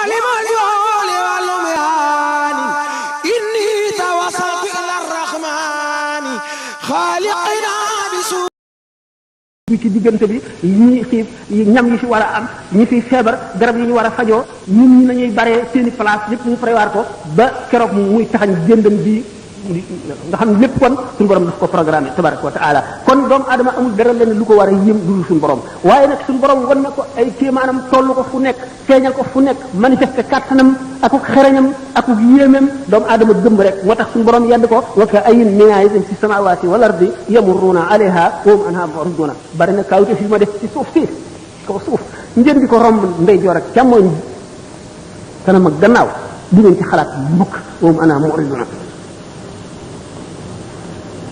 ولمولي واللميان إني توصلت إلى الرحمن خالقنا بسوء bi ci diggante bi ñi xiif ñam yi fi war a am ñi fi feebar garab yi ñu war a fajoo ñun ñi nañuy baree seeni place lépp ñu prévoir ko ba keroog muy taxañ jëndam bi nga xam ne lépp kon suñu borom daf ko programmé tabaraka wa taala kon doomu adama amul dara leen lu ko war a yëm dul suñu borom waaye nag suñu borom wan na ko ay kéemaanam toll ko fu nekk feeñal ko fu nekk manifesté kàttanam akuk xereñam akuk yéemam doomu adama gëm rek moo tax suñu borom yedd ko wa ka ayyin min aayatin fi samawati wal ardi yamurruna alayha wa hum anha mu'riduna bari na kawte fi ma def ci suuf si kaw suuf ngeen di ko romb ndeyjoor ak càmmooñ kanam ak gannaaw du ngeen ci xalaat mukk wa hum anha mu'riduna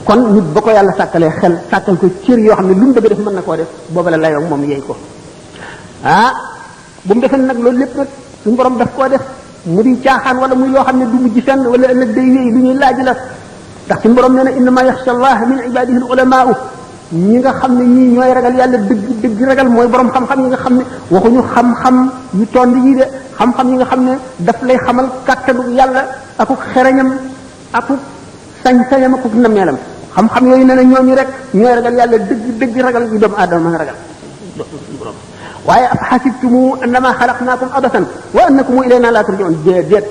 kon nit ba ko yàlla sàkkalee xel sàkkal ko cër yoo xam ne lu mu bëgg def mën na koo def booba la layoo moom yeey ko bu mu defee nag loolu lépp nag suñu borom daf koo def mu di caaxaan wala muy loo xam ne du mujj fenn wala ëllëg day wéy lu ñuy laaj la ndax suñu borom nee na innama yaxsha allah min ibadihi al ulamaau ñi nga xam ne ñii ñooy ragal yàlla dëgg dëgg ragal mooy borom xam-xam yi nga xam ne waxuñu xam-xam yu tond yi de xam-xam yi nga xam ne daf lay xamal kàttanu yàlla akuk xereñam akuk sañ-sañam akuk nameelam xam-xam yooyu nee na ñooñu rek ñooy ragal yàlla dëgg dëgg ragal yu doomu aadama mën a ragal waaye af xasibtumu annama xalaqnaakum abasan wa annakum ilayna la turjaun déet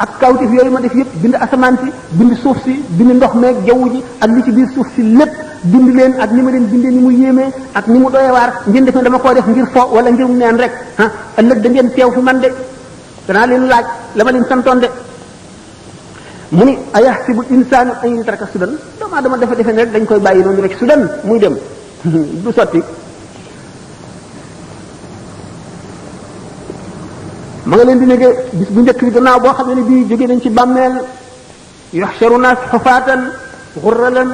ak kawtif yooyu ma def yëpp bind asamaan si bind suuf si bind ndox meeg jaww ji ak li ci biir suuf si lépp bind leen ak ni ma leen bindee ni mu yéemee ak ni mu doyewaar ngeen def ne dama koo def ngir fo wala ngir mu neen rek ëllëg da ngeen teew fi man de danaa leen laaj la ma leen santoon de mu ni ayaxsibu insaanu an yutraka sudan doomu aadama dafa defe ne rek dañ koy bàyyi noonu rek sudan muy dem du sotti ma nga leen di nege bis bu njëkk bi gannaaw boo xam ne bii jóge nañ ci bàmmeel yuxsharu naas xufaatan xurralan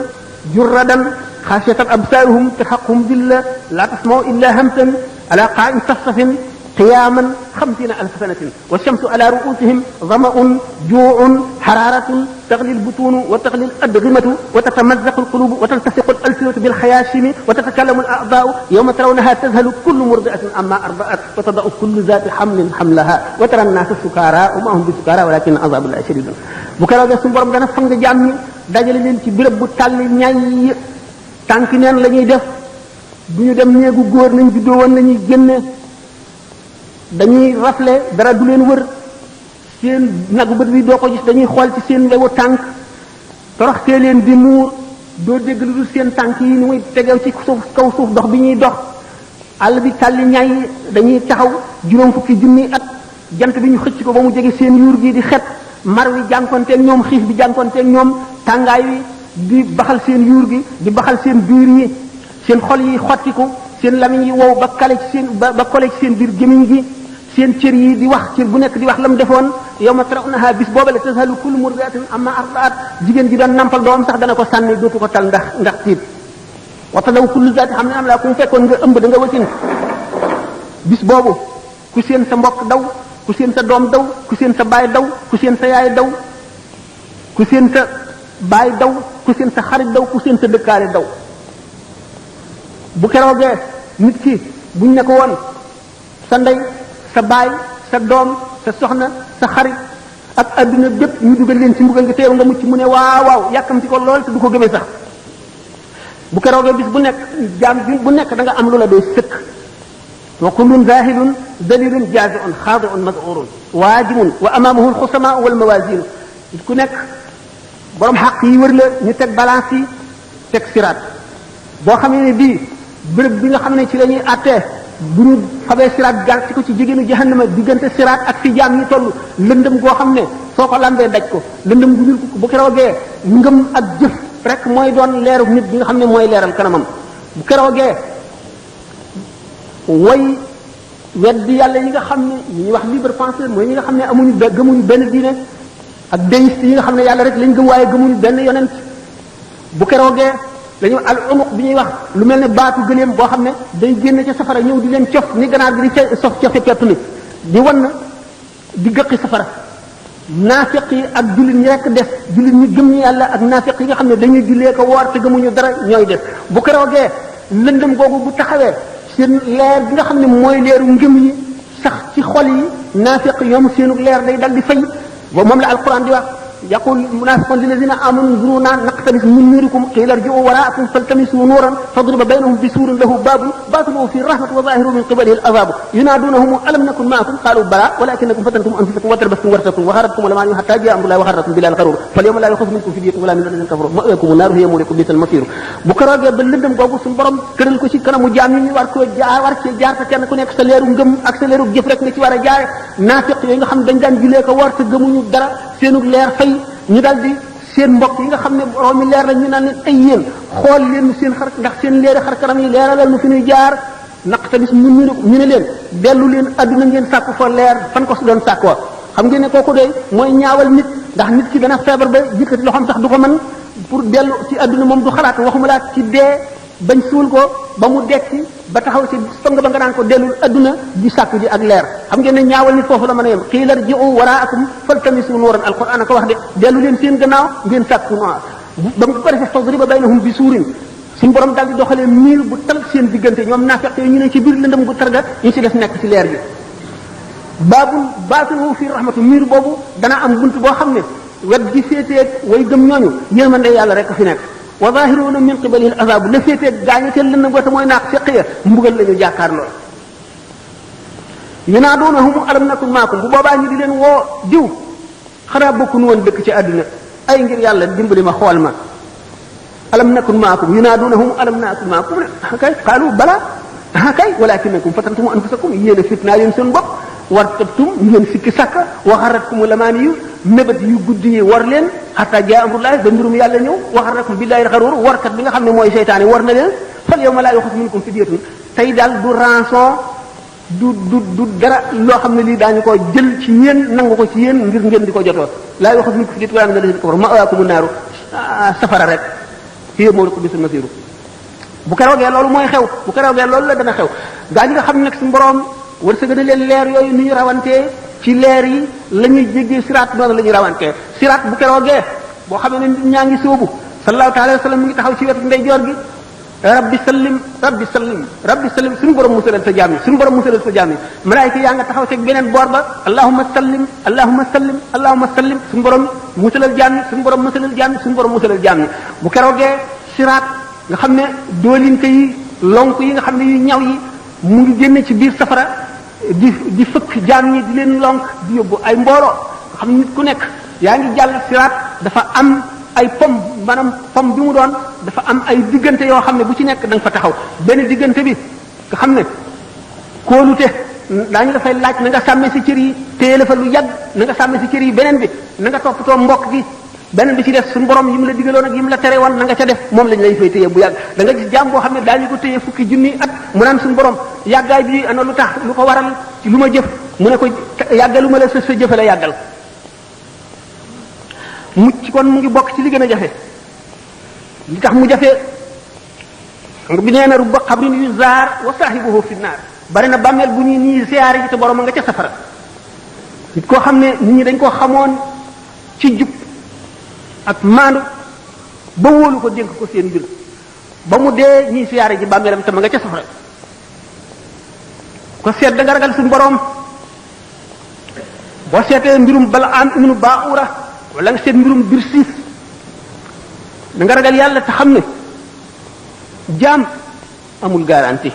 jurradan xaasiyatan absaaruhum tarhaquhum dilla laa tasmau illa hamsan ala qaa'in safsafin قياما 50,000 سنة والشمس على رؤوسهم ظمأ جوع حرارة تغلي البطون وتغلي الأدغمة وتتمزق القلوب وتلتصق الألسنة بالخياشم وتتكلم الأعضاء يوم ترونها تذهل كل مرضعة عما أرضعت وتضع كل ذات حمل حملها وترى الناس سكارى وما هم بسكارى ولكن عذاب الله شديد bu keroog suñu borom dana fang jaam ñi dajale leen ci béréb bu tàlli ñay tànk neen la ñuy def du ñu dem néegu góor nañ juddoo woon la ñuy génne dañuy rafle dara du leen wër seen nagu bët bi doo ko gis dañuy xool ci seen lewu tànk toroxtee leen di muur doo dégg lu dul seen tànk yi ni muy tegew ci suuf kaw suuf dox bi ñuy dox àll bi tàlli ñay dañuy taxaw juróom fukki junni at jant bi ñu xëcc ko ba mu jege seen yuur gi di xet mar wi jànkonteeg ñoom xiif bi jànkonteeg ñoom tàngaay wi di baxal seen yuur gi di baxal seen biir yi seen xol yi xottiku seen lamiñ yi wow ba kale ci seen ba kole ci seen biir gémmiñ gi seen cër yi di wax cër bu nekk di wax la mu defoon yawma tarawnaha bis boobale tazhalu kullu murdi'atin amma arda'at jigéen ji doon nampal doom sax dana ko sànni dootu ko tal ndax tiit wa tadaw kullu zaati hamlin hamlaha ku mu fekkoon nga ëmb da nga wasin bis boobu ku seen sa mbokk daw ku seen sa doom daw ku seen sa baay daw ku seen sa yaay daw ku seen sa baay daw ku seen sa xarit daw ku seen sa dëkkaale daw bu keroogee nit ki buñ ne ko woon sa ndey sa baay sa doom sa soxna sa xarit ak adduna bépp ñu dugal leen ci mbugal nga teew nga mucc mu ne waaw waaw yàkkamti ko lool te du ko gëmee sax bu keroogee bis bu nekk jaam bu nekk da nga am lu la doy sëkk wa kullun zahilun dalilun jazi'un xaadi'un mad'urun waajimun wa amaamahu alxusamaa wal mawazin ku nekk borom xaq yi wër la ñu teg balance yi teg siraat boo xamee ne bii bërëb bi nga xam ne ci la ñuy àttee bu ñu fabee siraat gar ci ko ci jigéenu jahannama diggante siraat ak fi jaam yi toll lëndëm goo xam ne soo ko lambee daj ko lëndëm gu ñuul ko bu keroogee ngëm ak jëf rek mooy doon leeru nit bi nga xam ne mooy leeral kanamam bu keroogee way weddi yàlla yi nga xam ne ñuy wax libre penseur mooy ñi nga xam ne amuñu gëmuñu benn diine ak déiste yi nga xam ne yàlla rek lañ gëm waaye gëmuñu benn yonent bu keroogee lañu al umuq bi ñuy wax lu mel ne baatu gëléem boo xam ne day génn ca safara ñëw di leen cof ni ganaar gi di sof cofe pepp mi di wan di gëqi safara naafiq yi ak jullit ñi rek des jullit ñi gëm ñi yàlla ak naafiq yi nga xam ne dañuy jullee ko woor te gëmuñu dara ñooy des bu keroogee lëndëm googu bu taxawee seen leer bi nga xam ne mooy leeru ngëm yi sax ci xol yi naafiq ñoom seenu leer day dal di fay ba moom la alquran di wax يقول المنافقون للذين امنوا انظرونا نقتبس من نوركم قيل ارجعوا وراءكم فالتمسوا نورا فاضرب بينهم بسور له باب باطنه فيه الرحمه وظاهره من قبله العذاب ينادونهم الم نكن معكم قالوا بلى ولكنكم فتنتم انفسكم وتربصتم وارتبتم وغرتكم الاماني حتى جاء امر الله وغرتكم بالله الغرور فاليوم لا يؤخذ منكم فدية ولا من الذين كفروا مأواكم النار هي مولاكم بئس المصير bu ko roogee ba lëndëm googu suñu borom tëral ko ci kanamu jaam yi ñu war koo war cee jaar te kenn ku nekk sa leeru ngëm ak sa leeru jëf rek nga ci war a jaare naafiq yooyu nga xam dañ daan julee ko war te gëmuñu dara seenu leer fay ñu dal di seen mbokk yi nga xam ne boroomi leer la ñu naan leen ay yéen xool leen seen xar ndax seen leeri xar kanam yi leeralal nu fi ñuy jaar naqtabis ñu ne leen dellu leen adduna ngeen sàkku fa leer fan ko su doon sàkkoo xam ngeen ne kooku de mooy ñaawal nit ndax nit ki dana feebar ba jëkkati loxoom sax du ko mën pour dellu ci adduna moom du xalaat waxuma laa ci dee bañ suul ko ba mu dekki ba taxaw ci song ba nga naan ko dellul adduna di sàkku ji ak leer xam ngeen ne ñaawal nit foofu la mën a yem qiila irji'u waraakum faltamisu nuuran alquran ko wax de dellu leen seen gannaaw ngeen sàkku noor ba mu ko defee fadriba baynahum bi suurin suñu borom daal di doxalee miir bu tal seen diggante ñoom naafiq yi ñu ne ci biir lëndëm gu targa ñu ci def nekk ci leer gi baabul baatinuhu fi rahmatu miir boobu dana am bunt boo xam ne wet gi féeteeg way gëm ñooñu yërmande yàlla rek fi nekk wa zahiruna min qibalihi al-azab la féeteeg gaañu ca lëndëm ga te mooy naaq fiqiya mbugal la ñu jàkkaarloo yunaadunahum alam nakun maakum bu boobaa ñu di leen woo diw xanaa bokkuñu woon dëkk ci àdduna ay ngir yàlla dimbali ma xool ma alam nakun maakum yunaadunahum alam nakun maakum kay qaalu bala kay walakinakum fatantum anfusakum yéen a fitnaa leen seen bopp war tabtum ngeen sikki sàkka wa xarratkum lamaani yu mébét yu guddi yi war leen xataa jaa amrullahi ba mbirum yàlla ñëw wa xarrakum billahi alxaruur warkat bi nga xam ne mooy seytaane war na leen fal yawma laa yuxazu minkum fidyatun tey daal du rançon du dara loo xam ne lii daañu ko jël ci yéen nangu ko ci yéen ngir ngeen di ko jotoo laa yuxazu minkum fidyatun wala min alladhina kafaru ma'waakumu naaru safara rek hiya mawlaakum bi'sal masiir bu keroogee loolu mooy xew bu keroogee loolu la dana xew gaa ñi nga xam ne nag suñu borom wërsëg na leen leer yooyu ni ñu rawantee ci leer yi la ñuy jéggee siraat noonu la ñuy rawantee siraat bu keroogee boo xam ne nit ñaa ngi sóobu sallallahu alayhi wa sallam mi ngi taxaw ci wetu ndeyjoor gi rabbi sallim rabbi sallim rabbi sallim suñu borom musalal sa jaam yi suñu borom musalal sa jaam yi malaayika yaa nga taxaw ci beneen boor ba allahumma sallim allahumma sallim allahumma sallim suñu borom musalal jaam yi suñu borom musalal jaam yi suñu borom musalal jaam yi bu keroogee siraat nga xam ne doolinke yi lonk yi nga xam ne yu ñaw yi mu ngi génne ci biir safara di fëkk jaam ñi di leen lonk di yóbbu ay mbooloo nga xam ne nit ku nekk yaa ngi jàll siraat dafa am ay pom maanaam pom bi mu doon dafa am ay diggante yoo xam ne bu ci nekk da nga fa taxaw benn diggante bi nga xam ne kóolute daañu dafay laaj na nga sàmmee si cër yi téye la fa lu yàgg na nga sàmmee si cër yi beneen bi na nga toppatoo mbokk gi beneen bi ci def suñu borom yi mu la digaloon ak yi mu la tere woon na nga ca def moom lañ lay fay téye bu yàgg da nga gis jaam boo xam ne daañu ko téye fukki junni at mu naan suñu borom yàggaay bi ana lu tax lu ko waral ci lu ma jëf mu ne ko yàggalu ma la sa jëfe la yàggal mucc kon mu ngi bokk ci li gën a jafe li tax mu jafe bi nee na rubba xabrin yu zaar wa saahibuhu fi naar bari na bàmmeel bu ñuy nii siyaare ji te borom a nga ca safara nit koo xam ne nit ñi dañ koo xamoon ci jub ak maandu ba wóolu ko dénk ko seen mbir ba mu dee ñii siyaare ji bàmmeelam te ma nga ca safara ko seet da nga ragal suñu borom boo seetee mbirum bala am ibnu baura wala nga seet mbirum Birsiis da nga ragal yàlla te xam ne jaam amul garantie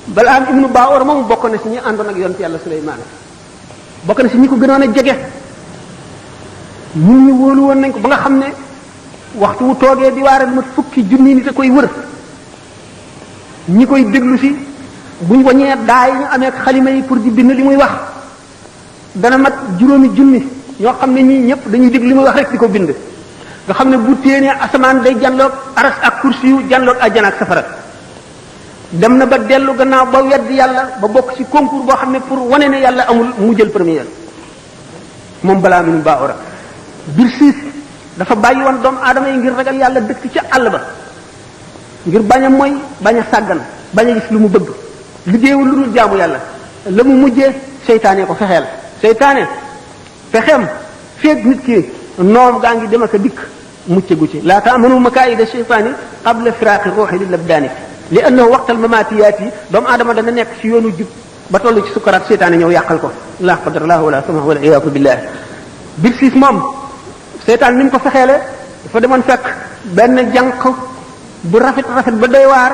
bala am ibnu baura moom bokk na si ñi àndoon ak yonent yàlla Suleymaan bokk na si ñi ko gënoon a jege ñun ñu wóolu woon nañ ko ba nga xam ne waxtu wu toogee di waare lu mat fukki junni nit a koy wër ñi koy déglu si buñ wañee daay ñu amee xalima yi pour di bind li muy wax dana mat juróomi junni ñoo xam ne ñii ñëpp dañuy dégg li muy wax rek di ko bind nga xam ne bu téenee asamaan day janloog aras ak kursi yu janloog àjjana ak safara dem na ba dellu gannaaw ba weddi yàlla ba bokk ci concours boo xam ne pour wane ne yàlla amul mu jël premier moom balaa minu baaxora Birsiis dafa bàyyi woon doomu aadama yi ngir ragal yàlla dëkk ca àll ba ngir bañ a mooy bañ a sàggan bañ a gis lu mu bëgg liggéeyul lu dul jaamu yàlla la mu mujjee seytaane ko fexeel seytaane fexeem feeg nit ki noom gaa ngi dem ak a dikk mucc gu ci laa taamanu makaayida seytaani qabla firaaqi ruuxi lil abdaani li annahu waqtal mamaatiyaat yi doomu aadama dana nekk ci yoonu jub ba toll ci sukkaraat seytaane ñëw yàqal ko la qadarallah wala sama wala iyaaku billah bir siis moom seytaan ni mu ko fexeele dafa demoon fekk benn jànq bu rafet ba doy waar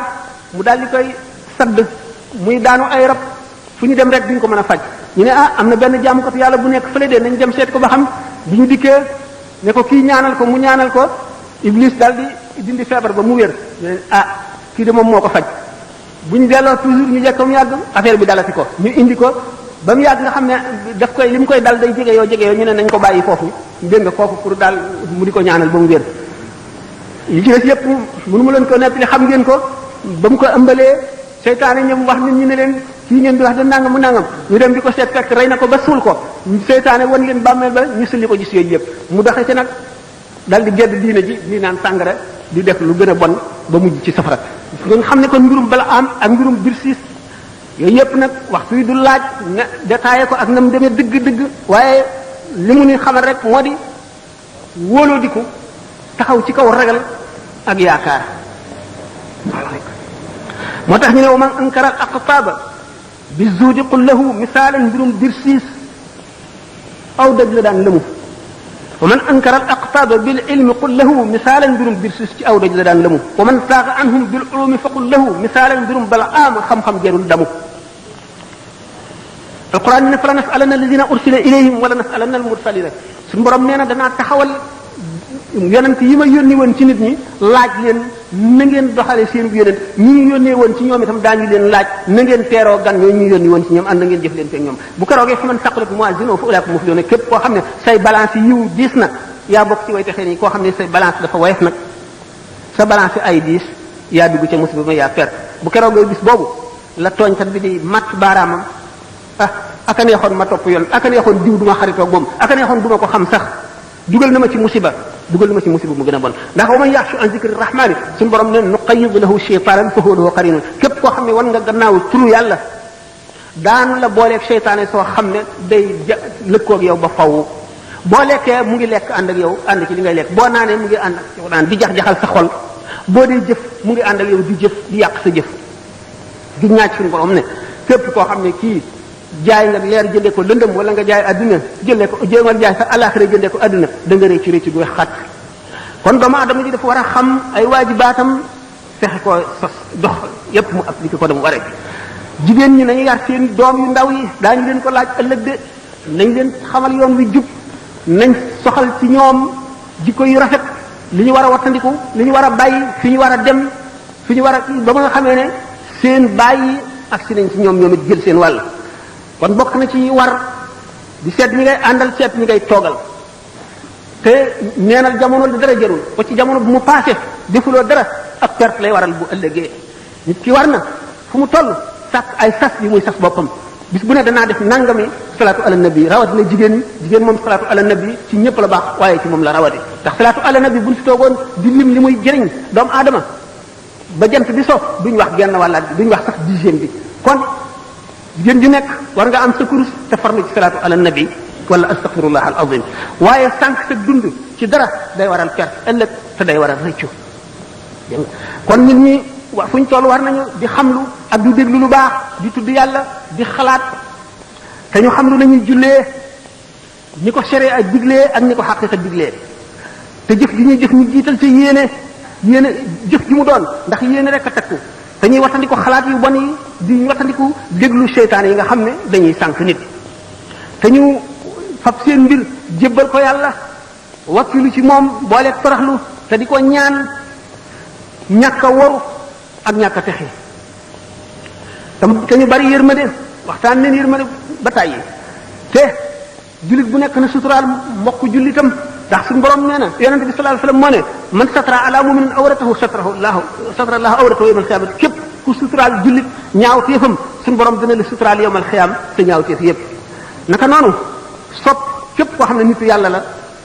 mu daal di koy sadd muy daanu ay rab fu ñu dem rek duñ ko mën a faj ñu ne am na benn jaamukat yàlla bu nekk fële de nañ dem seet ko ba xam bi ñu dikkee ne ko kii ñaanal ko mu ñaanal ko iblis daal di dindi feebar ba mu wér ne kii de moom moo ko faj bu ñu delloo toujours ñu jekk mu yàgg affaire bi dalati ko ñu indi ko ba mu yàgg nga xam ne daf koy li mu koy dal day jege yoo ñu ne nañ ko bàyyi foofu dégg nga foofu pour daal mu di ko ñaanal ba mu wér yi ci des yëpp mënu ma leen ko nettali xam ngeen ko ba mu ko ëmbalee seytaane ñoom wax nit ñi ne leen kii ngeen di wax de nangam mu nangam ñu dem di ko seet fekk rey na ko ba suul ko seytaane wan leen bàmmeel ba ñu sulli ko gis yooyu yëpp mu doxee ci nag dal di gedd diine ji di naan sàngara di def lu gën a bon ba mujj ci safara nga xam ne kon mbirum bala am ak mbirum birsiis yooyu yëpp nag waxtu yi du laaj na détaillé ko ak na mu demee dëgg-dëgg waaye li mu ni xamal rek moo di wóoloo di ko taxaw ci kaw ragal ak yaakaar moo tax ñu ne wa man ankara al aqtaaba bi zuudi qul lahu misaalan mbirum birsiis aw dëgg la daan lëmu wa man ankara al aqtaaba bil ilmi qul lahu misaalan mbirum birsiis ci aw dëgg la daan lëmu wa man saaga anhum bil ulumi fa qul lahu misaalan mbirum balaam xam-xam jarul damu alquran ne fala nasalanna alladina ursila ilayhim wala nasalanna al mursalina suñu borom nee na danaa taxawal yonent yi ma yónni woon ci nit ñi laaj leen na ngeen doxale seen yonent ñi yónnee woon ci ñoom itam daañu leen laaj na ngeen teeroo gan ñoo ñu yónni woon ci ñoom ànd na ngeen jëf leen fekk ñoom bu keroogee fa man saqulat mawazinuhu fa ulaika muflihun képp koo xam ne say balance yiw diis na yaa bokk ci way texee nii koo xam ne say balance dafa woyof nag sa balance ay diis yaa dugg ca musiba ma yaa perte bu keroogee bis boobu la tooñkat bi di mat baaraamam aka neexoon ma topp yoon aka neexoon diw duma xaritoog moom aka neexoon duma ko xam sax dugal na ma ci musiba mu gën a bon ndax wa man yaxshu an zikri rahmani suñu borom ne nuqayyid lahu shaytanan fa huwa lahu qarinun képp koo xam ne wan nga gannaaw turu yàlla daan la booleeg seytaane soo xam ne day lëkkoog yow ba faw boo lekkee mu ngi lekk ànd ak yow ànd ci li ngay lekk boo naanee mu ngi ànd ak yow naan di jax-jaxal sa xol boo dee jëf mu ngi ànd ak yow di jëf di yàq sa jëf di ñaaj suñu borom ne képp koo xam ne kii jaay nga leer jëndee ko lëndëm wala nga jaay adduna jëndee ko jéemal jaay sa alaxira jëndee ko adduna da nga réccu réccu gu xat kon doomu adama ji dafa war a xam ay waajibaatam fexe ko sos dox yépp mu appliqué ko dama waree jigéen ñi nañu yar seen doom yu ndaw yi daañu leen ko laaj ëllëg de nañ leen xamal yoon wi jub nañ soxal ci ñoom jikko yu rafet li ñu war a wattandiku li ñu war a bàyyi fi ñu war a dem fi ñu war a ba nga xamee ne seen bàyyi ak si nañ ci ñoom it jël seen wàll kon bokk na ci war di seet ñi ngay àndal seet ñi ngay toogal te neenal jamono di dara jarul ba ci jamono bu mu passé defuloo dara ak perte lay waral bu ëllëgee nit ki war na fu mu toll sàkk ay sas yi muy sas boppam bis bu ne danaa def nangami salaatu ala nabi rawatina jigéen moom salaatu ala nabi ci ñëpp la baax waaye ci moom la rawati ndax salaatu ala nabi buñ fi toogoon di lim li muy jëriñ doomu aadama ba jant bi so duñ wax genn wàllaat bi duñ wax sax dixième bi kon jigéen ju nekk war nga am sa kurus te farlu ci salaatu ala nabi wala astaghfirullah al azim waaye sànq sa dund ci dara day waral perte ëllëg te day waral rëccu kon nit ñi wa fu ñu toll war nañu di xamlu ak di déglu lu baax di tudd yàlla di xalaat te ñu xam lu nañuy jullee ñi ko sharia ak diglee ak ñi ko xaqiqa diglee te jëf gi ñuy jëf ñu jiital ci yéene jëf gi mu doon ndax yéene rek a takku te ñuy wattandiku xalaat yu bon yi di wattandiku déglu seytaane yi nga xam ne dañuy sànq nit te ñu fab seen mbir jébbal ko yàlla wakkilu ci moom booleeg toroxlu te di ko ñaan ñàkk a waru ak ñàkk a texe te ñu bari yërmande waxtaan leen yërmande ba tàyyi te jullit bu nekk na suturaal mbokk jullitam ndax suñu borom nee na yonente bi sallallahu alayhi wasallam moo ne man satara ala mu'minin awratahu satara allahu awratahu yawmal qiyaamah képp ku suturaal jullit ñaaw téefam suñu borom dina la suturaal yawmal qiyaam te ñaaw téef yépp naka noonu sopp képp koo xam ne nitu yàlla la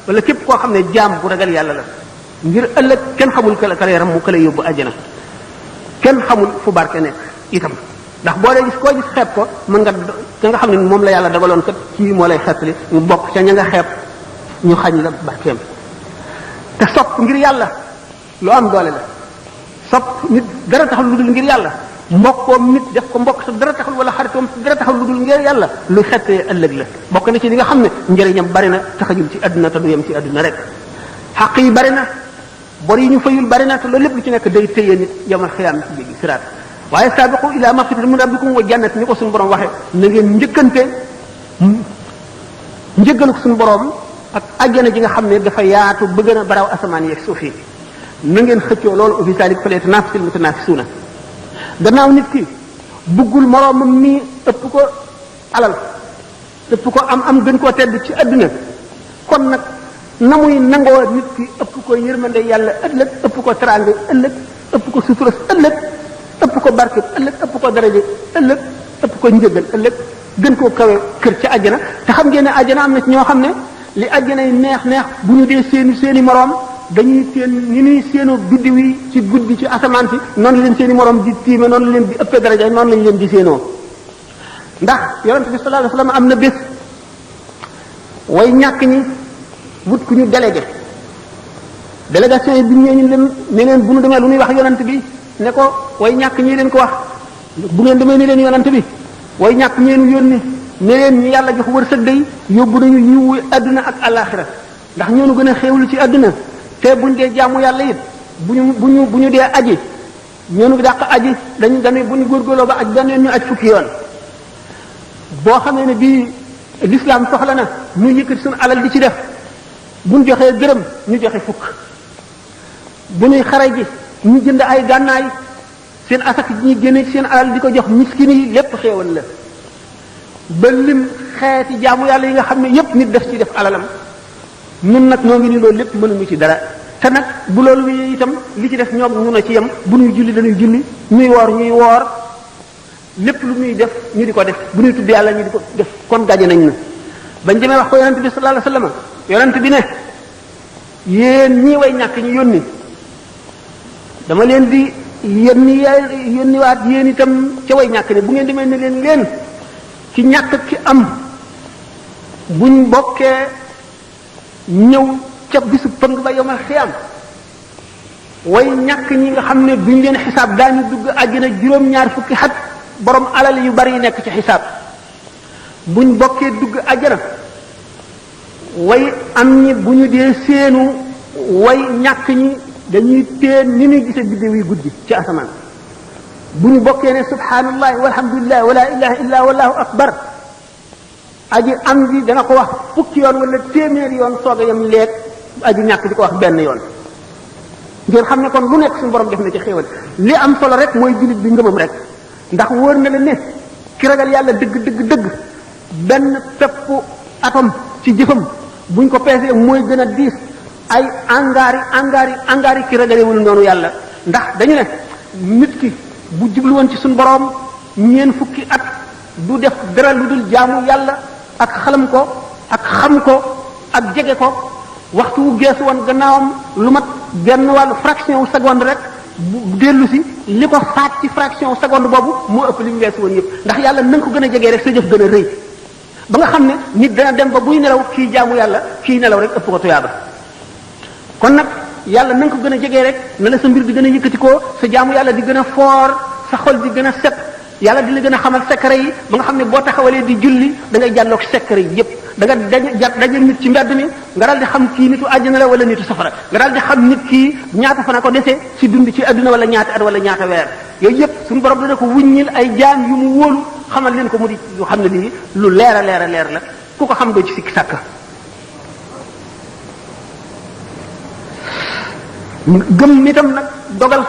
wala képp koo xam ne jaam bu ragal yàlla la ngir ëllëg kenn xamul kala yaram mu kala yóbbu àjjana kenn xamul fu barke nekk itam ndax boo dee gis koo gis xeeb ko mën nga ka nga xam ne moom la yàlla dagaloon kat kii moo lay xeetali mu bokk ca ña nga xeeb ñu xañ la barkeem te sopp ngir yàlla lu am doole la sopp nit dara taxul lu dul ngir yàlla mbokkoom nit def ko mbokk sa dara taxul wala xaritoom sa dara taxul lu dul ngir yàlla lu xettee ëllëg la bokk na ci li nga xam ne njëriñam bari na taxajul ci àdduna te du yem ci àdduna rek xaq yi bari na bor yi ñu fayul bari na te loolu lépp lu ci nekk day téye nit yamal xiyaam ci jéggi siraat waaye saabiqu ila magfiratin min rabbikum wa jannatin ni ko suñu borom waxee na ngeen njëkkante njëggalu suñu borom ak àjjana ji nga xam ne dafa yaatu ba gën a baraw asamaan yeeg suuf yi na ngeen xëccoo loolu wa fi zaalika falyatanaafasil mutanaafisuuna gannaaw nit ki buggul moroomam mi ëpp ko alal ëpp ko am gën koo tedd ci àdduna kon nag na muy nangoo nit ki ëpp ko yërmande yàlla ëllëg ëpp ko teraanga ëllëg ëpp ko sutura ëllëg ëpp ko barke ëllëg ëpp ko daraje ëllëg ëpp ko njëgal ëllëg gën koo kawe kër ci àjjana te xam ngeen ne àjjana am na ci ñoo xam ne li àjjana yi neex bu ñu dee seeni moroom dañuy seen ni ñuy séenoo biddiw yi ci guddi ci asamaan si noonu leen seeni moroom di tiime noonu leen di ëppee daraja noonu lañ leen di séenoo ndax yonent bi sallallahu alayhi wasallam am na bés way ñàkk ñi wut ku ñu délégation yi bi ñu leen ne leen bu ñu demee lu ñuy wax yonent bi ne ko way ñàkk ñi leen ko wax bu ngeen demee ni leen yonent bi way ñàkk ñeenu yónni ne leen ñu yàlla jox wërsëg day yóbbu nañu yiwu àdduna ak alaxira ndax ñoonu gën a xéewlu ci àdduna te buñ dee jaamu yàlla it bu ñu dee aji ñoonu dàq aji dañuy bu ñu góorgóorloo ba aj benn ñu aj fukki yoon boo xamee ne bii l'islam soxla na ñu yëkkati suñu alal di ci def buñ joxee gërëm ñu joxe fukk bu ñuy xare ji ñu jënd ay gànnaay seen asak ji ñuy génne ci seen alal di ko jox miskin yi lépp xéewal la ba lim xeeti jaamu yàlla yi nga xam ne yépp nit def ci def alalam ñun nag ñoo ngi ni loolu lépp mënuñu ci dara te nag bu loolu wi itam li ci def ñoom ñu na ci yem bu ñuy julli dañuy julli ñuy woor lépp lu ñuy def ñu di ko def bu ñuy tudd yàlla ñu di ko def kon gaje nañ na bañ demee wax ko yonent bi sallallahu alayhi wasallam yonent bi ne yéen ñii way ñàkk ñu yónni dama leen di yónniwaat yéen itam ca way ñàkk ne bu ngeen demee ne leen ci ñàkk ki am buñ bokkee ñëw ca bisu pëng ba yomal xiyam way ñàkk ñi nga xam ne duñ leen xisaab daañu dugg àjjana juróom-ñaar fukki xat borom alal yu bari yi nekk ci xisaab buñ bokkee dugg àjjana way am ñi bu ñu dee seenu way ñàkk ñi dañuy teen ni ñuy gise biddew yi guddi ci asamaan bu ñu bokkee ne subhanallahi walhamdulillah wala ilaha illa wallahu akbar aji am ji dana ko wax fukki yoon wala téeméeri yoon soog a yem leeg aji ñàkk di ko wax benn yoon ngeen xam ne kon lu nekk suñu borom def na ci xéewal li am solo rek mooy jullit bi ngëmam rek ndax wóor na la ne ki ragal yàlla dëgg benn peppu atom ci jëfam buñ ko peesee mooy gën a diis ay angaari ki ragalewul noonu yàlla ndax dañu ne nit ki bu jublu woon ci suñu borom ñeen fukki at du def dara lu dul jaamu yàlla ak xalam ko ak xam ko ak jege ko waxtu wu geesu woon gannaawam lu mat genn wàllu fraction wu seconde rek bu dellu si li ko faat ci fraction wu seconde boobu moo ëpp li mu geesu woon yëpp ndax yàlla na nga ko gën a jegee rek sa jëf gën a rëy ba nga xam ne nit dana dem ba buy nelaw kii jaamu yàlla kii nelaw rek ëpp ko tuyaaba kon nag yàlla na nga ko gën a jegee rek na la sa mbir di gën a yëkkatikoo sa jaamu yàlla di gën a foor sa xol di gën a set yàlla di la gën a xamal secret yi ba nga xam ne boo taxawalee di julli da ngay jàlloog secret yi yépp da nga daje nit ci mbedd mi nga daal di xam kii nitu àjjana la wala nitu safara nga daal di xam nit kii ñaata fan a ko desee ci dund ci adduna wala ñaata at wala ñaata weer yooyu yépp suñu borom dana ko wuññil ay jaam yu mu wóolu xamal leen ko mu di yu xam ne lii lu leer a leer la ku ko xam doo ci sikki sàkka gëm nitam nag dogal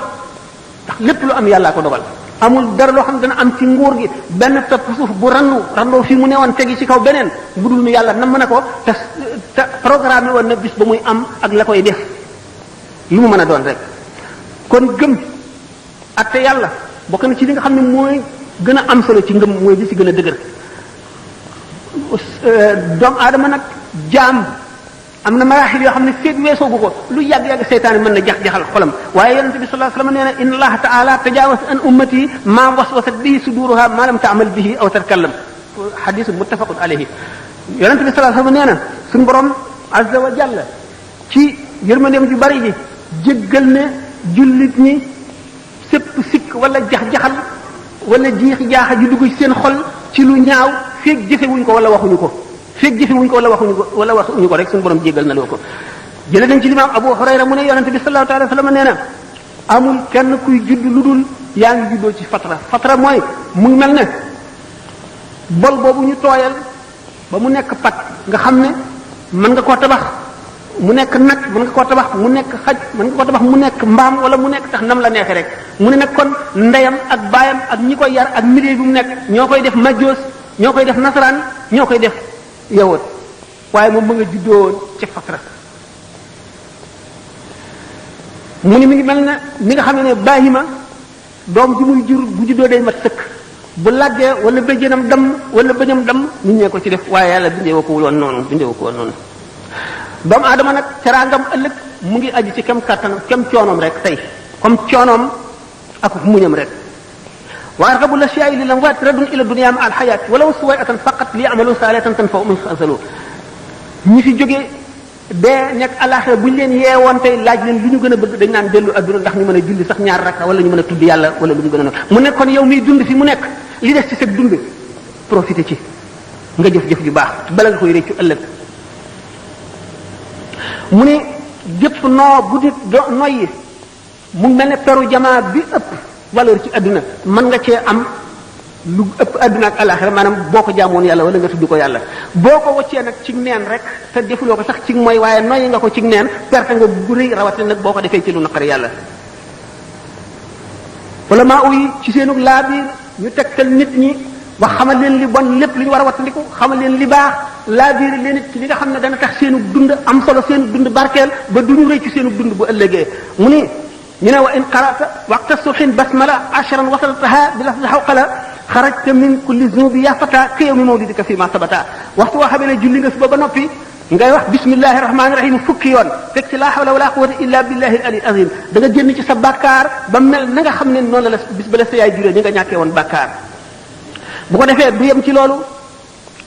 ndax lépp lu am yàllaa ko dogal amul dara loo xam ne dana am ci nguur gi benn pepp suuf bu randoo fii mu newoon tegi ci kaw beneen bu dul nu yàlla nam na ko te programme woon na bis ba muy am ak la koy def lu mu mën a doon rek kon gëm atte yàlla bokk na ci li nga xam ne mooy gën a am solo ci ngëm mooy bi ci gën a dëgër doomu aadama nag jaam am na maraaxil yoo xam ne feeg weesoogu ko lu yàgg-yàgg seytaane mën na jaxal xolam waaye yonente bi sallallahu alayhi wasallam nee na inna allaha ta'ala tajawaz an ummati ma waswasat bihi suduruha ma lam ta'mal bihi aw tatkallam hadith muttafaqun alayhi yonente bi sallallahu alayhi wasallam nee na suñu borom azza wa jalla ci yërmandeem ju bari ji jéggal ne jullit ñi sépp sikk wala jax-jaxal wala jiixi jaaxa ju dugg ci seen xol ci lu ñaaw feeg jëfewuñ ko wala waxuñu ko feeg jëfewuñ ko wala waxuñu ko rek suñu borom jéggal na loo ko jële nañ ci limaam Abu Hurayra mu ne yonente bi sallallahu alayhi wa sallam nee na amul kenn kuy judd lu dul yaa ngi juddoo ci fatra mooy mu ngi mel ne bol boobu ñu tooyal ba mu nekk pat nga xam ne mën nga koo tabax mu nekk nag mën nga koo tabax mu nekk xaj mën nga koo tabax mu nekk mbaam wala mu nekk tax nam la neexee rek mu ne nag kon ndeyam ak baayam ak ñi koy yar ak milieu bi mu nekk ñoo koy def majjoos ñoo koy def nasaraan ñoo koy def yawut waaye moom ma nga juddoo ci fatra mu ni mi ngi mel ne mi nga xam ne baahima doom ji muy jur bu juddoo day mat sëkk bu laggee wala bëjjënam dam wala bëñam dam nit ñee ko ci def waaye yàlla bindee ko woon noonu doomu aadama nag teraangam ëllëg mu ngi aju ci kem kàttanam kem coonoom rek tey comme coonoom ak muñam rek wa argabu l-ashya'i lil amwaat raddun ila dunya ma al hayat walaw suway'atan faqat li ya'malu salihatan tanfa'u min khazalu ñi fi jógee dee nekk alaxira bu ñu leen yeewoon tey laaj leen lu ñu gën a bëgg dañ naan dellu adduna ndax ñu mën a julli sax ñaar rakka wala ñu mën a tudd yàlla wala lu ñu gën a mu ne kon yow miy dund fi mu nekk li des ci sa dund profité ci nga jëf-jëf ju baax bala nga koy réccu ëllëg mu ne jëpp noo bu nit noyyi mu mel ne peru jamaa bi ëpp valeur ci adduna mën nga cee am lu ëpp adduna ak alaxira maanaam boo ko jaamoon yàlla wala nga tudd ko yàlla boo ko waccee nag ci neen rek te defuloo ko sax ci mooy waaye noyyi nga ko ci neen perte nga bu rëy rawatina nag boo ko defee ci lu naqari yàlla wala maa uyi ci seenu laabiir ñu tegtal nit ñi wax xamal leen li bon lépp li ñu war a wattandiku xamal leen li baax laabiir leen it ci li nga xam ne dana tax seenu dund am solo seenu dund barkeel ba du ñu rëy ci seenu dund bu ëllëgee mu ni ñu ne wa in qara'ta waqta subhin basmala ashran wasaltaha bi lafzi hawqala xarajta min kulli zunubi ya fata ka yawmi mawlidika fi ma sabata waxtu woo xamee ne julli nga suba ba noppi ngay wax bismillahi rahmaani rahim fukki yoon teg ci laa hawla wala quwwata illa billahi al-ali azim da nga génn ci sa bàkkaar ba mel na nga xam ne noonu la bis ba la sa yaay juree ñi nga ñàkkee woon bàkkaar bu ko defee du yem ci loolu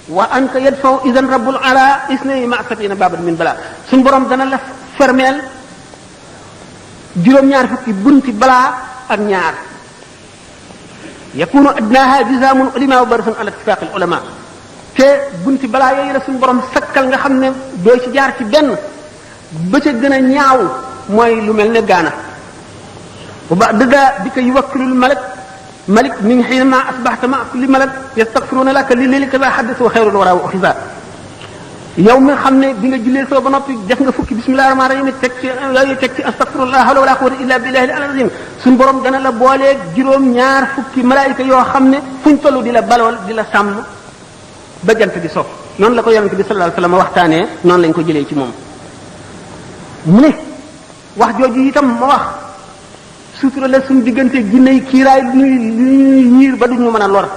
wa anka yadfaw idan rabbul ala isnay ma satina baban min bala suñ borom dana la fermeel juróom-ñaar fukki bunti balaa ak ñaar yakunu adnaha jizaamun ulama wa barasun ala ittifaq al ulama te bunti balaa yooyu la suñu borom sakkal nga xam ne doo ci jaar ci benn ba ca gën a ñaaw mooy lu mel ne gaana wa ba'da bika yuwakkilul malik min hiina asbahta ma kulli malak yastaghfiruna laka li lilika za haddathu wa khayrul wara wa ukhza yow mi xam ne bi nga jullee soo ba noppi def nga fukki bismillahir rahmanir rahim teg ci yooyu teg ci astaghfirullah hawla wala quwwata illa billahi al-azim suñu borom dana la booleeg juróom-ñaar fukki malaayika yoo xam ne fuñ toll di la balool di la sàmm ba jant di so noonu la ko yonent bi sallallahu alayhi wasallam waxtaanee noonu lañ ko jëlee ci moom mu ne wax jooju itam ma wax sutura la suñu diggante jinne yi kiiraay lu ñuy ñiir ba duñu mën a lor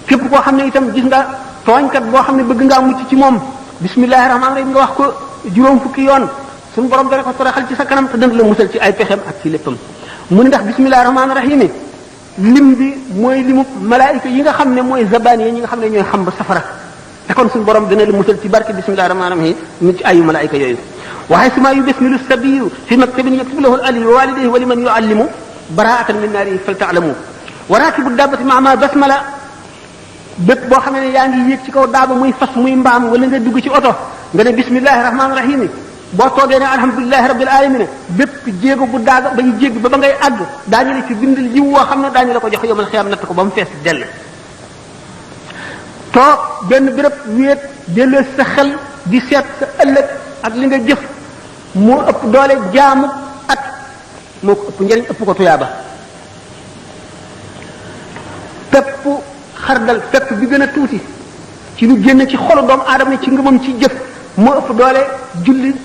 képp koo xam ne itam gis nga tooñkat boo xam ne bëgg ngaa mucc ci moom bismillahi rahmaani rahim nga wax ko juróom fukki yoon suñu borom dana ko toroxal ci sa kanam te dana la musal ci ay pexem ak ci léppam mu ne ndax bismillahi rahmaani rahim lim bi mooy limu malaayika yi nga xam ne mooy zabaan yi ñi nga xam ne ñooy xam ba safara te kon suñu borom dana la musal ci barke bismillahi rahmaani rahim nit ci ayu malaayika yooyu waxay suma yu bismilu sabiyu fi maktabin yaktubu lahu al-ali wa walidayhi wa liman yuallimu baraatan min naari fal taalamu wa rakibu dabbati maama basmala bépp boo xam ne yaa ngi yéeg ci kaw daaba muy fas muy mbaam wala nga dugg ci oto nga ne bismillahi rahmaani rahim boo toogee ne alhamdulilahi rabbil alamin bépp jéego bu daaga ba ñu jégg ba ngay àgg daañu la ci bindal jiw woo xam ne daañu la ko jox yomal xiyaam natt ko ba mu fees dell toog benn béréb wéet delloo sa xel di seet sa ëllëg ak li nga jëf moo ëpp doole jaamu at moo ko ëpp njëriñ ëpp ko tuyaaba pepp xardal pepp bi gën a tuuti ci lu génn ci xolu doomu aadama ci ngëmam ci jëf moo ëpp doole julli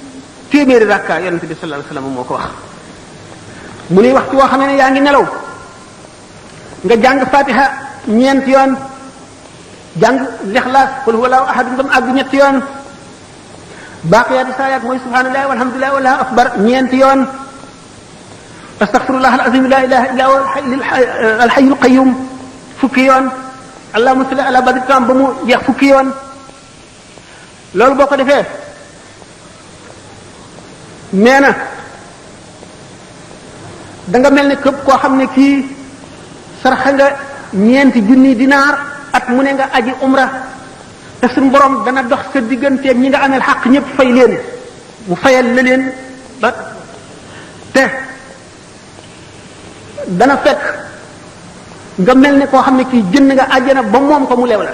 téeméeri rakka yonent bi sallallahu alayhi wasallam moo ko wax mu ne waxtu woo xam ne yaa ngi nelaw nga jàng fatiha ñeent yoon jàng lixlaas qul huwallahu ahad ba mu àgg ñetti yoon baaqiyaatu saayaat mooy subhanallahi walhamdulillahi wallahu akbar ñeenti yoon astaghfirullah alazim la ilaha illa huwa alhayyul qayyum fukki yoon allahumma salli ala badri tam ba mu jeex fukki yoon loolu boo ko defee nee na da nga mel ne képp koo xam ne kii saraxe nga 4 junni dinaar at mu ne nga aji umra te suñu borom dana dox sa digganteeg ñi nga amel xaq ñëpp fay leen mu fayal la leen ba te dana fekk nga mel ne koo xam ne kii jënd nga àjjana ba moom ko mu lew la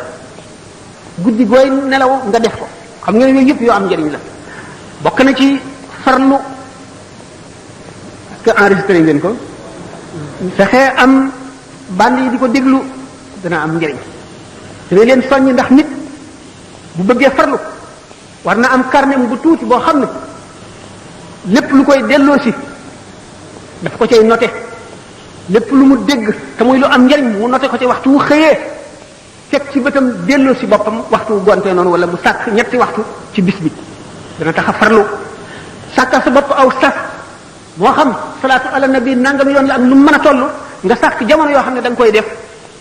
guddi gooy nelaw nga def ko xam nga ne yooyu yëpp yoo am njëriñ la bokk na ci farlu que enregistré ngeen ko fexee am band yi di ko déglu dana am njëriñ dina leen soññ ndax nit bu bëggee farlu war na am carnet bu tuuti boo xam ne lépp lu koy delloo si daf ko cay noté lépp lu mu dégg te muy lu am njëriñ mu noté ko ci waxtu wu xëyee teg ci bëtam delloo si boppam waxtu wu gontee noonu wala mu sàkk 3 waxtu ci bis bi dana tax a farlu sàkkal sa bopp aw sas moo xam salaatu ala nabi nangam yoon la ak lu mu mën a toll nga sàkk jamono yoo xam ne da nga koy def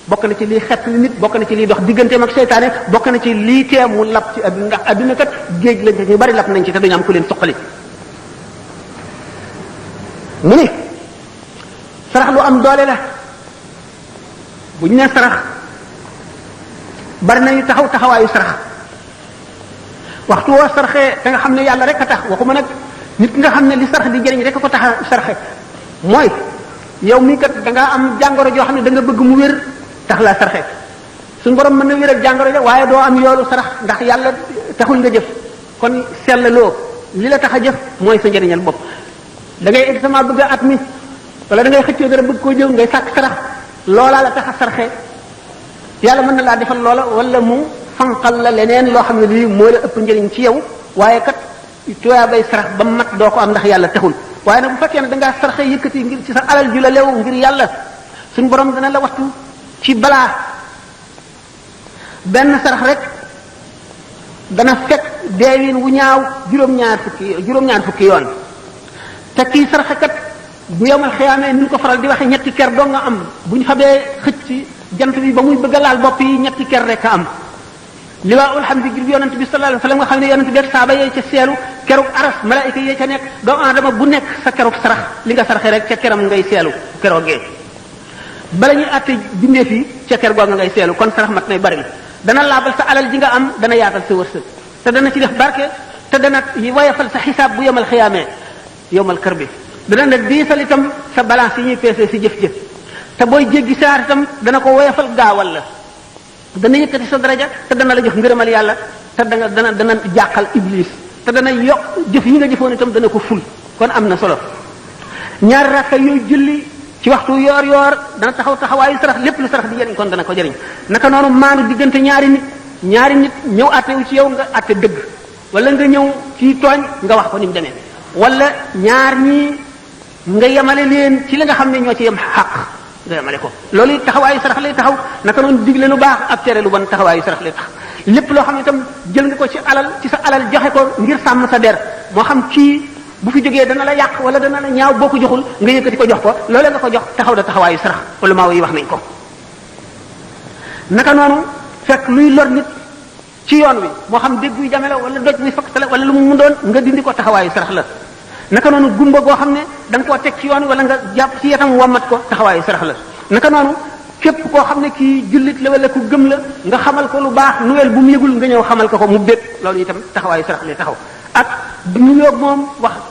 bokk na ci lii xett li nit bokk na ci lii dox digganteem ak seytaane bokk na ci lii tee mu lab ci adduna ndax adduna kat géej lañ te ñu bari lab nañ ci te duñu am ku leen suqali mu ni sarax lu am doole la bu ñu nee sarax bari nañu taxaw taxawaayu sarax waxtu woo saraxee te nga xam ne yàlla rek a tax waxuma nag nit nga xam ne li sarax di jëriñ rek a ko tax a saraxe mooy yow mii kat da ngaa am jàngoro joo xam ne da nga bëgg mu wér tax laa saraxe suñu borom mën na wéral jàngoro ja waaye doo am yoolu sarax ndax yàlla taxul nga jëf kon sellaloo li la tax a jëf mooy sa njëriñal bopp da ngay examen bëgg a at mi wala da ngay xëccoo dara bëgg koo jëw ngay sàkk sarax loolaa la tax a saraxe yàlla mën na laa defal loola wala mu fanqal la leneen loo xam ne lii moo la ëpp njëriñ ci yow waaye kat tuyaa bay sarax ba mat doo ko am ndax yàlla taxul waaye nag bu fekkee ne da ngaa saraxe yëkkati ngir ci sa alal ju la lew ngir yàlla suñu borom dana la wattu ci balaa benn sarax rek dana fekk deewin wu ñaaw juróom-ñaar fukki yoon te kii saraxe kat bu yomal xiyaamee ni ñu ko faral di waxe 3 ker doo nga am bu ñu xamee xëcc ci jant bi ba muy bëgg a laal bopp yi 3 ker rek a am liwaa'ul hamdi ngir yonent bi sallallahu alayhi wasallam nga xam ne yonent bi ak saaba yee ca seelu kerug aras malaayika yee ca nekk doomu aadama bu nekk sa kerug sarax li nga saraxe rek ca keram ngay seelu keroogee bala ñuy àtte bindee fii ca ker googa ngay seelu kon sarax mat nay bari dana laabal sa alal ji nga am dana yaatal sa wërsëg te dana ci def barke te dana wayafal sa xisaab bu yomal xiyaamee yomal kër bi dana ne diisal itam sa balance yi ñuy peesee si jëf-jëf te booy jéggi saar itam dana ko woyofal gaawal la dana yëkkati sa daraja te dana la jox ngërëmal yàlla te dana jàqal iblis te dana yokk jëf yi nga jëfoon itam dana ko ful kon am na solo 2 rakka yooyu julli ci waxtu yoor yoor dana taxaw taxawaayu sarax lépp lu sarax di jëriñ kon dana ko jëriñ naka noonu maanu diggante ñaari nit ñëw àtte wu ci yow nga àtte dëgg wala nga ñëw ci tooñ nga wax ko ni mu demee wala ñaar ñi nga yemale leen ci la nga xam ne ñoo ci yem xaq nga yemale ko loolu taxawaayu sarax lay taxaw naka noonu digle lu baax ak tere lu bon taxawaayu sarax lay tax lépp loo xam ne itam jël nga ko ci sa alal joxe ko ngir sàmm sa der moo xam kii bu fi jógee dana la yàq wala dana la ñaaw boo ko joxul nga yëkkati ko jox ko loolee nga ko jox taxaw da taxawaayu sarax ulama yi wax nañ ko naka noonu fekk luy lor nit ci yoon wi moo xam dégg yu jame la wala doj wi fakk la wala lu mu doon nga dindi ko taxawaayu sarax la naka noonu gumba goo xam ne da nga koo teg ci yoon wi wala nga jàpp ci yetam wammat ko taxawaayu sarax la naka noonu képp koo xam ne kii jullit la wala ku gëm la nga xamal ko lu baax nuwel bu mu yëgul nga ñëw xamal ko mu bég loolu itam taxawaayu sarax lay taxaw ak nuyoo moom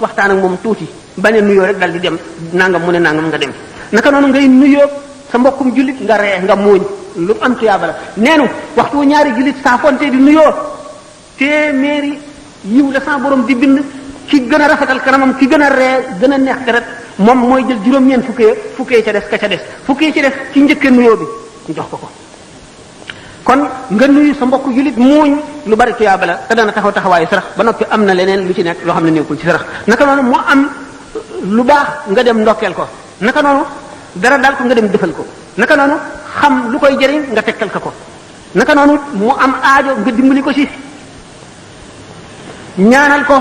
waxtaan ak moom tuuti bañ a nuyoo rek dal di dem nangam mu ne nangam nga dem naka noonu ngay nuyoo sa mbokkum jullit nga ree nga muuñ lu am tuyaaba la neenu waxtu wu ñaari jullit saa fonte di nuyoo téeméeri yiw la sa borom di bind ki gën a rafetal kanamam ki gën a ree gën a neex deret moom mooy jël juróom-ñeent fukkee ca des ka ca des fukkee ci des ci njëkkee nuyoo bi ñu jox ko kon nga nuyu sa mbokk julit muuñ lu bari tuyaaba la te dana taxaw taxawaayu sarax ba noppi am na leneen lu ci nekk loo xam ne nekkul ci sarax naka noonu moo am lu baax nga dem ndokkeel ko naka noonu dara daal ko nga dem defal ko naka noonu xam lu koy jëriñ nga tegtal ko naka noonu mu am aajo nga dimbali ko ci ñaanal ko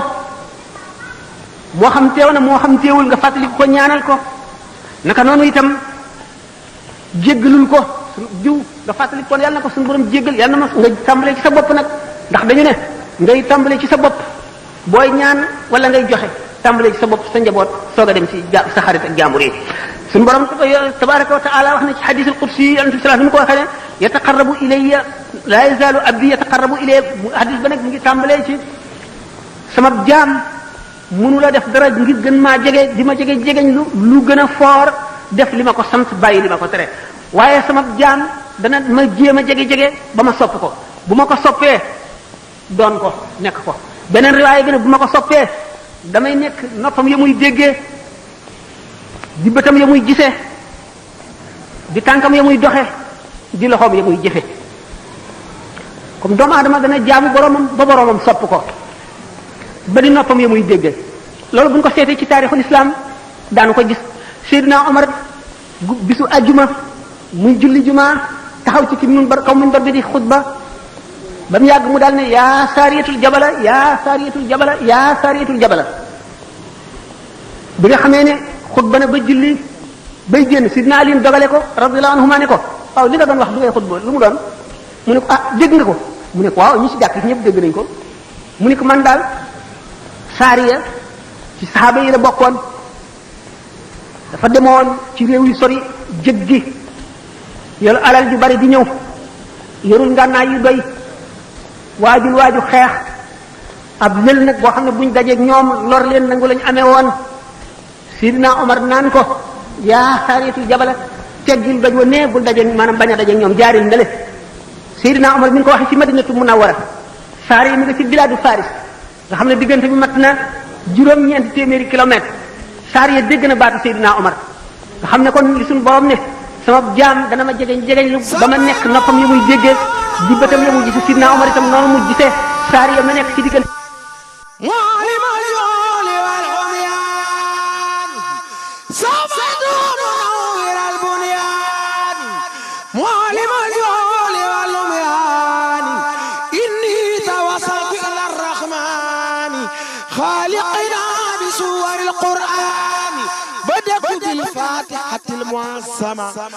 moo xam teew na moo xam teewul nga fàttali ko ñaanal ko naka noonu itam jéggalul ko jiw nga fàttali ko yàlla na ko suñu borom jéggal yàlla na ma nga tàmbalee ci sa bopp nag ndax dañu ne ngay tàmbalee ci sa bopp booy ñaan wala ngay joxe tàmbalee ci sa bopp sa njaboot soog a dem ci sa xarit ak jaambur yi suñu borom tabaraka wa taala wax na ci hadith al-qudsi yonent bi sallallahu alayhi wasallam ko waxee ne yataqarrabu ilayya la yazalu abdi yataqarrabu ilayya hadith ba nag mu ngi tàmbalee ci sama jaam mënu la def dara ngir gën maa jege di ma jege jegeñ lu gën a foor def li ma ko sant bàyyi li ma ko tere waaye sama jaam dana ma jéem a jege ba ma sopp ko bu ma ko soppee doon ko nekk ko beneen riwaaya bi ne bu ma ko soppee damay nekk noppam ya muy déggee di bëtam ya muy gisee di tànkam ya muy doxe di loxoom ya muy jëfe comme doomu aadama dana jaamu boromam ba boromam sopp ko ba di noppam ya muy déggee loolu bu ñu ko seetee ci taarixul islam daanu ko gis Seydina Omar bisu ajjuma muy julli juma taxaw ci kaw minbar bi di xutba ba mu yàgg mu daal ne yaa saariyatul jabala yaa saariyatul jabala yaa saariyatul jabala bi nga xamee ne xutba na ba julli bay génn Sidna Ali dogale ko radiyallahu anhuma ne ko waaw li nga doon wax du ngay xutba lu mu doon mu ne ko ah dégg nga ko mu ne ko waaw ñi ci jàkk ñëpp dégg nañ ko mu ne ko man daal saariya ci saxaaba yi la bokkoon dafa demoon ci réew yu sori jéggi yoru alal ju bari di ñëw yorul ngànnaay yu doy waaju xeex ab lël nag boo xam ne buñ dajeeg ñoom lor leen nangu lañu amee woon Sidina Omar naan ko yaa saariyatul jabala teggil doj wa nee bul dajeeg maanaam bañ a dajeeg ñoom jaaril na le Sidina Omar mi ngi ko waxee ci Madinatu Munawwara saari mi nga ci biladu Faris nga xam ne diggante bi mat na juróom-ñeenti téeméeri kilomètre saar ya dégg na baatu Seydina Omar nga xam ne kon li suñu borom ne sama jaam dana ma jegeñ lu ba ma nekk noppam ya muy déggee di bëtam ya muy gise Seydina Omar itam noonu mu gisee saar ya ma nekk ci diggante خالقنا بسور القرآن بدأت بالفاتحة المعصمة